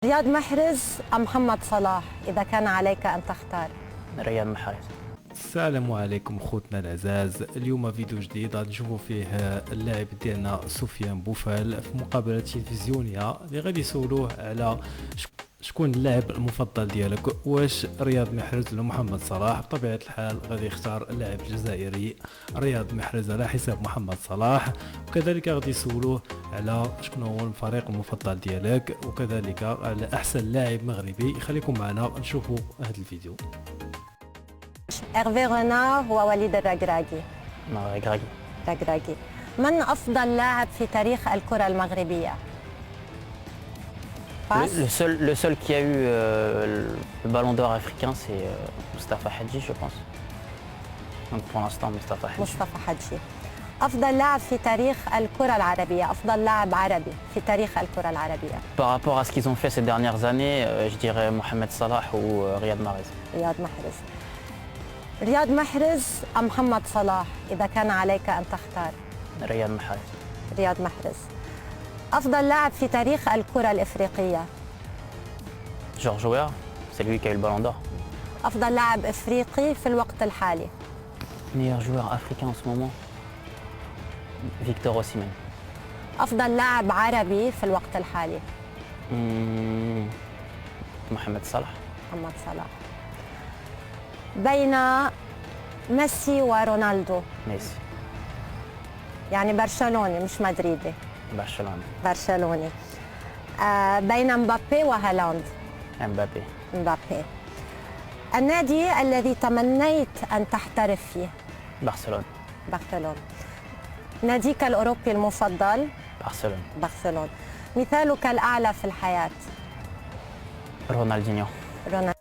رياض محرز أم محمد صلاح إذا كان عليك أن تختار؟ رياض محرز. السلام عليكم خوتنا العزاز. اليوم فيديو جديد غادي نشوفوا فيه اللاعب ديالنا سفيان بوفال في مقابله تلفزيونيه اللي غادي يسولوه على شكون اللاعب المفضل ديالك، واش رياض محرز ولا محمد صلاح. بطبيعه الحال غادي يختار اللاعب الجزائري رياض محرز على حساب محمد صلاح، وكذلك غادي يسولوه على شكون هو الفريق المفضل ديالك، وكذلك على احسن لاعب مغربي. خليكم معنا نشوفوا هذا الفيديو. إيرفي رونار ووليد الركراكي. ركراكي. من أفضل لاعب في تاريخ الكرة المغربية؟ Le seul qui a eu le ballon d'or africain, c'est Mustapha Hadji, je pense. Donc pour l'instant, Mustapha Hadji. مصطفى حجي. أفضل لاعب في تاريخ الكرة العربية، أفضل لاعب عربي في تاريخ الكرة العربية. Par rapport à ce qu'ils ont fait ces dernières années, je dirais Mohamed Salah ou Riyad Mahrez. رياض محرز. رياض محرز أم محمد صلاح إذا كان عليك أن تختار؟ Riyad Mahrez. رياض محرز. أفضل لاعب في تاريخ الكرة الإفريقية؟ Georges Weah, c'est lui qui a eu le ballon d'or. أفضل لاعب إفريقي في الوقت الحالي؟ Meilleur joueur africain en ce moment, Victor Osimhen. أفضل لاعب عربي في الوقت الحالي؟ Mohamed Salah. محمد صلاح. بين ميسي ورونالدو، Messi. يعني برشلوني مش مدريدي، Barcelone. برشلوني. بين مبابي وهالاند؟ Mbappé. مبابي. النادي الذي تمنيت أن تحترف فيه؟ Barcelone. برشلونة. ناديك الأوروبي المفضل؟ Barcelone. برشلونة. مثالك الأعلى في الحياة؟ Ronaldinho. رونالدو.